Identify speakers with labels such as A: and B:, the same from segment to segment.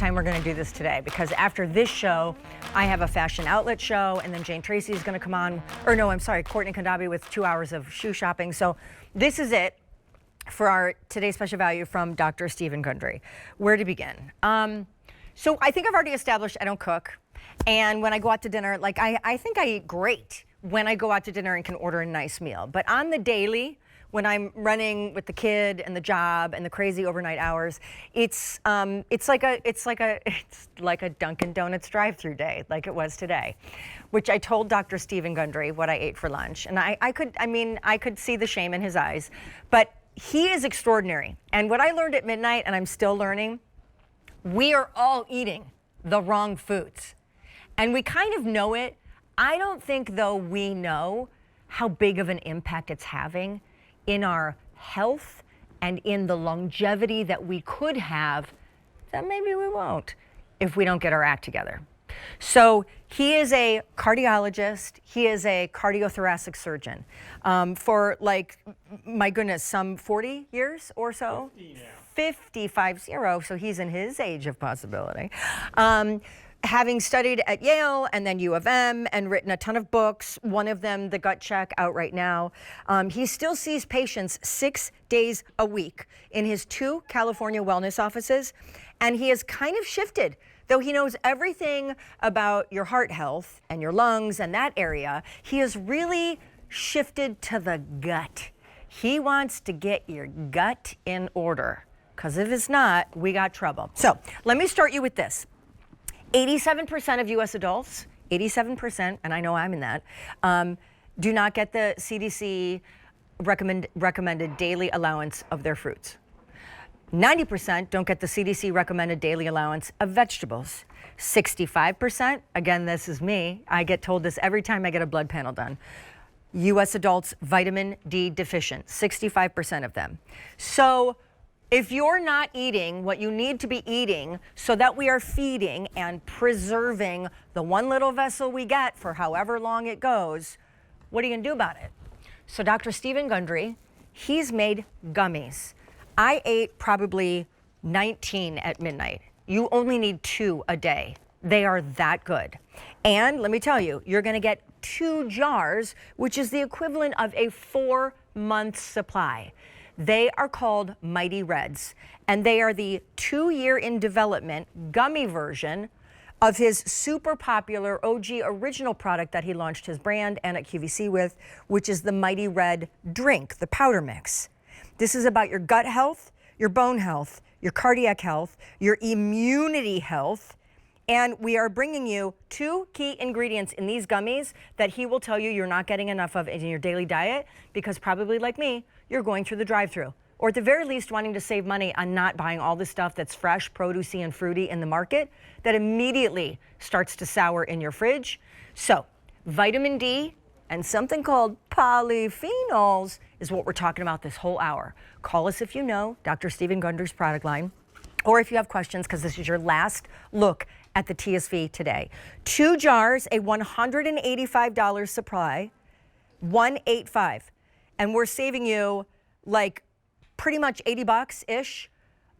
A: time we're going to do this today, because after this show, I have a fashion outlet show, and then Jane Tracy is going to come on, or no, I'm sorry, Courtney Kandabi with 2 hours of shoe shopping. So this is it for our today's special value from Dr. Stephen Gundry. Where to begin? So I think I've already established I don't cook. And when I go out to dinner, like I think I eat great when I go out to dinner and can order a nice meal. But on the daily, when I'm running with the kid and the job and the crazy overnight hours, it's like a Dunkin' Donuts drive-through day, like it was today, which I told Dr. Stephen Gundry what I ate for lunch, and I could see the shame in his eyes, but he is extraordinary. And what I learned at midnight, and I'm still learning, we are all eating the wrong foods, and we kind of know it. I don't think, though, we know how big of an impact it's having in our health and in the longevity that we could have, that maybe we won't if we don't get our act together. So he is a cardiologist. He is a cardiothoracic surgeon for, like, my goodness, some 40 years or so. 55, so he's in his age of possibility. Having studied at Yale and then U of M and written a ton of books, one of them, The Gut Check, out right now. He still sees patients 6 days a week in his 2 California wellness offices. And he has kind of shifted, though he knows everything about your heart health and your lungs and that area. He has really shifted to the gut. He wants to get your gut in order, because if it's not, we got trouble. So let me start you with this. 87% of U.S. adults, 87%, and I know I'm in that, do not get the CDC recommended daily allowance of their fruits. 90% don't get the CDC recommended daily allowance of vegetables. 65%, again, this is me, I get told this every time I get a blood panel done. U.S. adults vitamin D deficient, 65% of them. So if you're not eating what you need to be eating so that we are feeding and preserving the one little vessel we get for however long it goes, what are you going to do about it? So Dr. Stephen Gundry, he's made gummies. I ate probably 19 at midnight. You only need 2 a day. They are that good. And let me tell you, you're going to get 2 jars, which is the equivalent of a 4-month supply. They are called Mighty Reds, and they are the 2-year in development gummy version of his super popular OG original product that he launched his brand and at QVC with, which is the Mighty Red drink, the powder mix. This is about your gut health, your bone health, your cardiac health, your immunity health, and we are bringing you 2 key ingredients in these gummies that he will tell you you're not getting enough of in your daily diet, because probably like me, you're going through the drive-thru, or at the very least wanting to save money on not buying all the stuff that's fresh, producey, and fruity in the market that immediately starts to sour in your fridge. So vitamin D and something called polyphenols is what we're talking about this whole hour. Call us if you know Dr. Stephen Gundry's product line, or if you have questions, because this is your last look at the TSV today. 2 jars, a $185 supply, $185. And we're saving you like pretty much 80 bucks-ish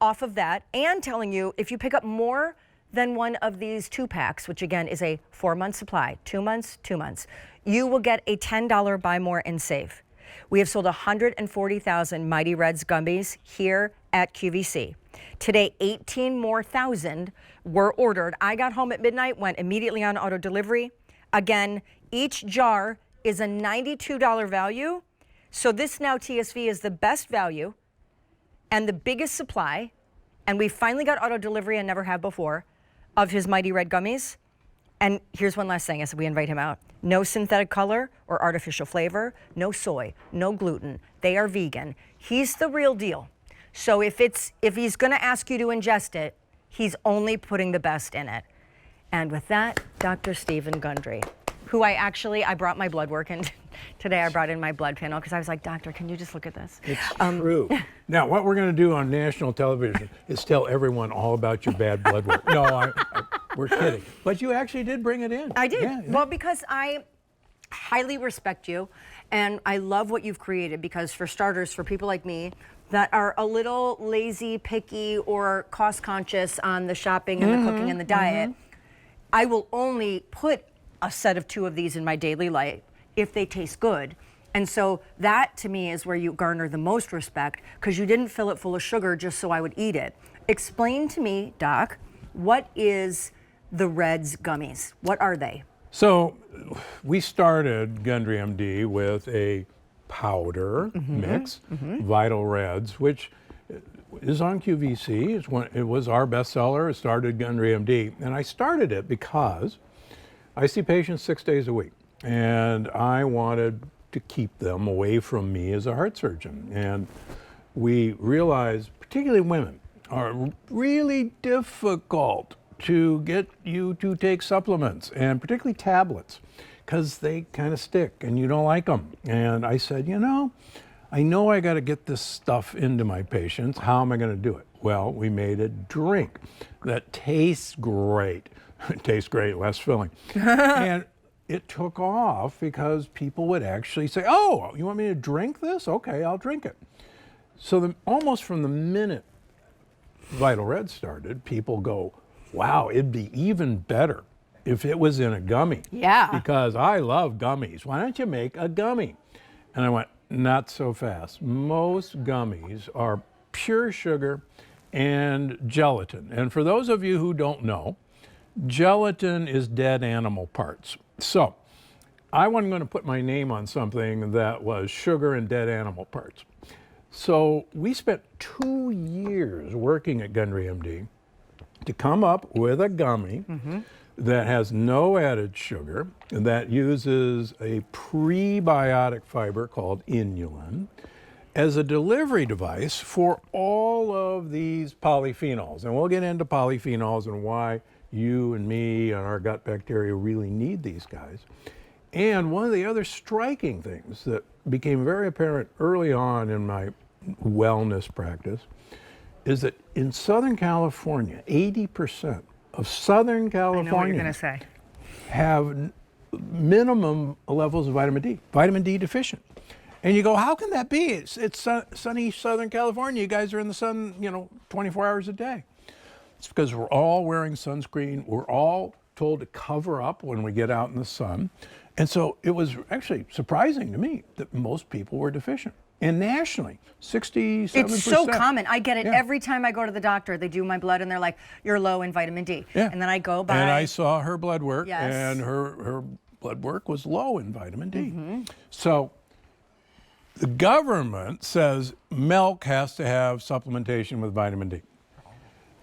A: off of that, and telling you if you pick up more than one of these 2-packs, which again is a 4-month supply, 2 months, 2 months, you will get a $10 buy more and save. We have sold 140,000 Mighty Reds gummies here at QVC. Today, 18 more thousand were ordered. I got home at midnight, went immediately on auto delivery. Again, each jar is a $92 value. So this now TSV is the best value and the biggest supply, and we finally got auto delivery, and never have before, of his Mighty Red gummies. And here's one last thing as we invite him out. No synthetic color or artificial flavor, no soy, no gluten. They are vegan. He's the real deal. So if he's gonna ask you to ingest it, he's only putting the best in it. And with that, Dr. Stephen Gundry, who I brought my blood work in today. I brought in my blood panel because I was like, doctor, can you just look at this?
B: It's true. Now, what we're going to do on national television is tell everyone all about your bad blood work. No, we're kidding. But you actually did bring it in.
A: I did. Yeah. Well, because I highly respect you, and I love what you've created, because for starters, for people like me, that are a little lazy, picky, or cost conscious on the shopping and the cooking and the diet, I will only put a set of 2 of these in my daily life if they taste good. And so that to me is where you garner the most respect, because you didn't fill it full of sugar just so I would eat it. Explain to me, Doc, what is the Reds gummies? What are they?
B: So we started Gundry MD with a powder mix, Vital Reds, which is on QVC. It was our bestseller. It started Gundry MD. And I started it because I see patients 6 days a week, and I wanted to keep them away from me as a heart surgeon. And we realized, particularly women, are really difficult to get you to take supplements, and particularly tablets, because they kind of stick and you don't like them. And I said, I know I got to get this stuff into my patients. How am I going to do it? Well, we made a drink that tastes great. It tastes great, less filling. And it took off because people would actually say, oh, you want me to drink this? Okay, I'll drink it. So almost from the minute Vital Red started, people go, wow, it'd be even better if it was in a gummy.
A: Yeah.
B: Because I love gummies. Why don't you make a gummy? And I went, not so fast. Most gummies are pure sugar and gelatin. And for those of you who don't know, gelatin is dead animal parts. So I wasn't going to put my name on something that was sugar and dead animal parts. So we spent 2 years working at Gundry MD to come up with a gummy that has no added sugar, that uses a prebiotic fiber called inulin as a delivery device for all of these polyphenols. And we'll get into polyphenols and why you and me and our gut bacteria really need these guys. And one of the other striking things that became very apparent early on in my wellness practice is that in Southern California, 80% of Southern Californians have minimum levels of vitamin D deficient. And you go, how can that be? It's sunny Southern California. You guys are in the sun, 24 hours a day. It's because we're all wearing sunscreen. We're all told to cover up when we get out in the sun. And so it was actually surprising to me that most people were deficient. And nationally, 67%.
A: It's so common. I get it every time I go to the doctor. They do my blood and they're like, you're low in vitamin D.
B: Yeah.
A: And then I go by.
B: And I saw her blood work, and her blood work was low in vitamin D. So the government says milk has to have supplementation with vitamin D.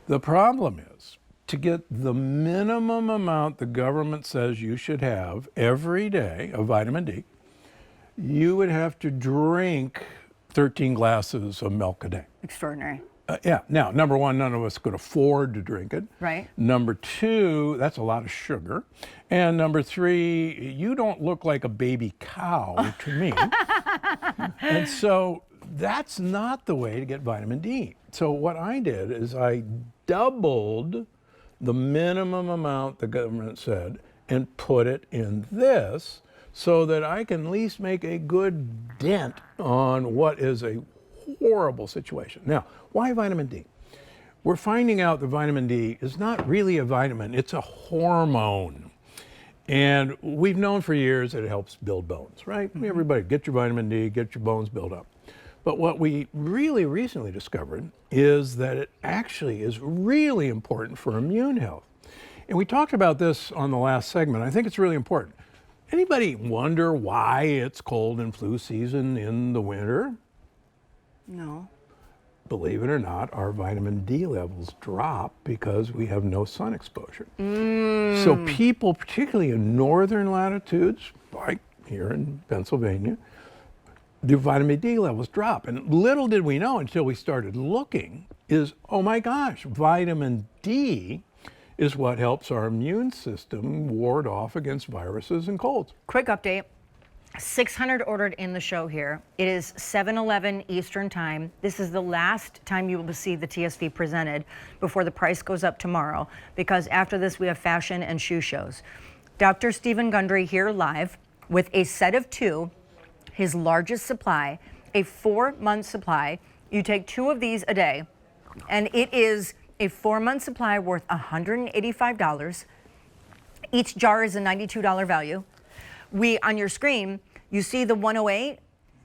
B: The problem is, to get the minimum amount the government says you should have every day of vitamin D, you would have to drink 13 glasses of milk a day.
A: Extraordinary.
B: Yeah. Now, number one, none of us could afford to drink it.
A: Right.
B: Number two, that's a lot of sugar. And number three, you don't look like a baby cow to me. And so that's not the way to get vitamin D. So what I did is I doubled the minimum amount the government said and put it in this, so that I can at least make a good dent on what is a horrible situation. Now, why vitamin D? We're finding out that vitamin D is not really a vitamin, it's a hormone. And we've known for years that it helps build bones, right? Everybody, get your vitamin D, get your bones built up. But what we really recently discovered is that it actually is really important for immune health. And we talked about this on the last segment. I think it's really important. Anybody wonder why it's cold and flu season in the winter?
A: No.
B: Believe it or not, our vitamin D levels drop because we have no sun exposure. So people, particularly in northern latitudes, like here in Pennsylvania, the vitamin D levels drop. And little did we know until we started looking is, oh my gosh, vitamin D is what helps our immune system ward off against viruses and colds.
A: Quick update. 600 ordered in the show here. It is 7:11 Eastern time. This is the last time you will see the TSV presented before the price goes up tomorrow, because after this we have fashion and shoe shows. Dr. Stephen Gundry here live with a set of 2, his largest supply, a 4-month supply, You take 2 of these a day, and it is a 4-month supply worth $185. Each jar is a $92 value. On your screen, you see the 108,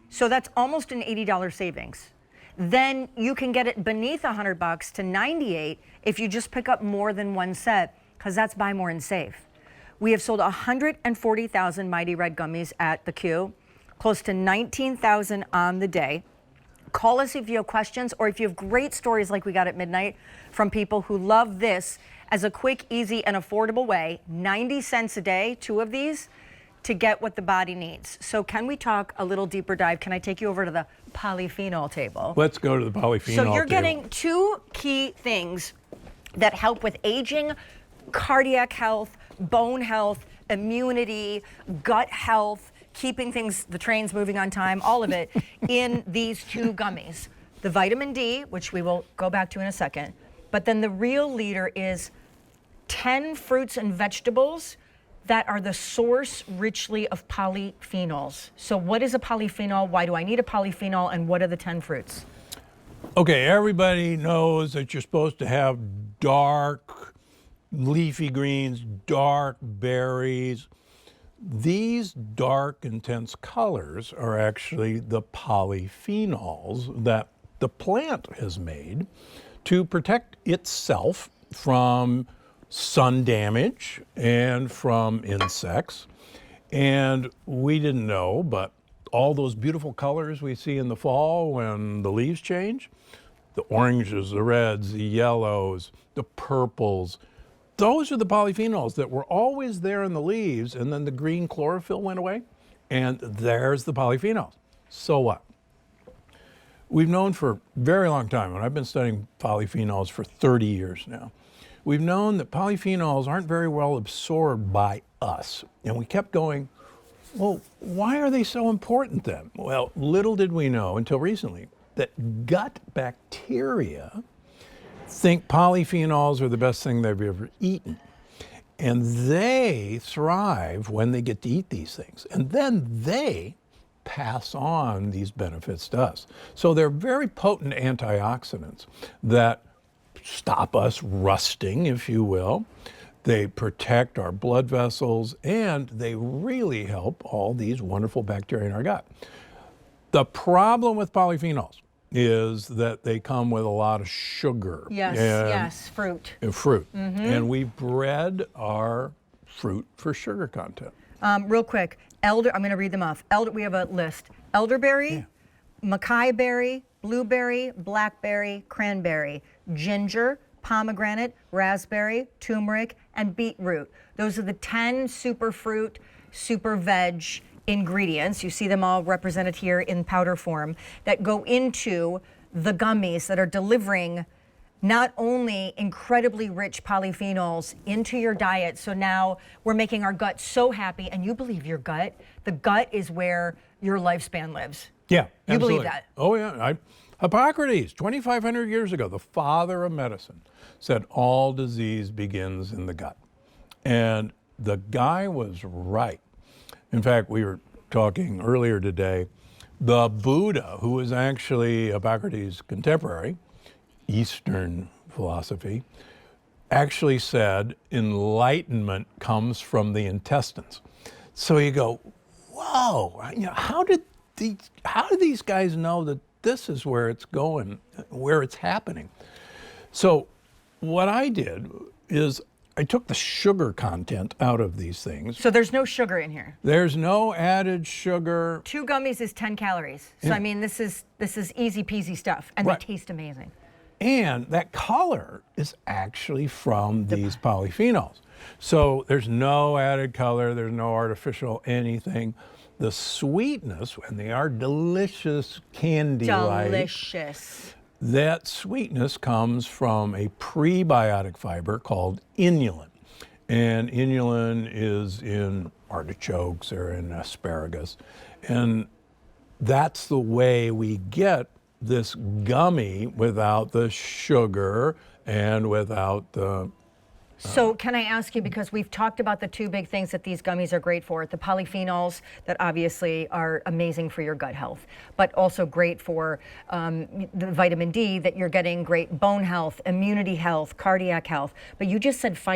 A: so that's almost an $80 savings. Then you can get it beneath $100 to $98 if you just pick up more than 1 set, because that's buy more and save. We have sold 140,000 Mighty Red gummies at the Q, close to 19,000 on the day. Call us if you have questions or if you have great stories like we got at midnight from people who love this as a quick, easy, and affordable way. 90 cents a day, 2 of these, to get what the body needs. So can we talk a little deeper dive? Can I take you over to the polyphenol table?
B: Let's go to the polyphenol
A: So you're
B: table.
A: getting 2 key things that help with aging, cardiac health, bone health, immunity, gut health, keeping the trains moving on time, all of it in these 2 gummies. The vitamin D, which we will go back to in a second, but then the real leader is 10 fruits and vegetables that are the source richly of polyphenols. So what is a polyphenol? Why do I need a polyphenol? And what are the 10 fruits?
B: Okay, everybody knows that you're supposed to have dark leafy greens, dark berries. These dark, intense colors are actually the polyphenols that the plant has made to protect itself from sun damage and from insects. And we didn't know, but all those beautiful colors we see in the fall when the leaves change, the oranges, the reds, the yellows, the purples, those are the polyphenols that were always there in the leaves, and then the green chlorophyll went away, and there's the polyphenols. So what? We've known for a very long time, and I've been studying polyphenols for 30 years now. We've known that polyphenols aren't very well absorbed by us, and we kept going, well, why are they so important then? Well, little did we know until recently that gut bacteria think polyphenols are the best thing they've ever eaten. And they thrive when they get to eat these things. And then they pass on these benefits to us. So they're very potent antioxidants that stop us rusting, if you will. They protect our blood vessels, and they really help all these wonderful bacteria in our gut. The problem with polyphenols is that they come with a lot of sugar.
A: Yes, fruit.
B: Fruit. And we bred our fruit for sugar content.
A: Real quick, I'm going to read them off. We have a list. Elderberry, mackay berry, blueberry, blackberry, cranberry, ginger, pomegranate, raspberry, turmeric, and beetroot. Those are the 10 super fruit, super veg ingredients. You see them all represented here in powder form that go into the gummies that are delivering not only incredibly rich polyphenols into your diet. So now we're making our gut so happy, and you believe your gut, the gut is where your lifespan lives.
B: Yeah,
A: you
B: absolutely.
A: believe that?
B: Oh yeah. Hippocrates, 2,500 years ago, the father of medicine, said all disease begins in the gut. And the guy was right. In fact, we were talking earlier today, the Buddha, who was actually Hippocrates' contemporary, Eastern philosophy, actually said enlightenment comes from the intestines. So you go, whoa, how do these guys know that this is where it's going, where it's happening? So what I did is I took the sugar content out of these things.
A: So there's no sugar in here.
B: There's no added sugar.
A: 2 gummies is 10 calories. So I mean, this is easy peasy stuff, and
B: Right.
A: they taste amazing.
B: And that color is actually from these polyphenols. So there's no added color, there's no artificial anything. The sweetness, and they are delicious candy-like.
A: Delicious.
B: That sweetness comes from a prebiotic fiber called inulin. And inulin is in artichokes or in asparagus. And that's the way we get this gummy without the sugar and without the
A: So can I ask you, because we've talked about the two big things that these gummies are great for, the polyphenols that obviously are amazing for your gut health, but also great for the vitamin D that you're getting great bone health, immunity health, cardiac health. But you just said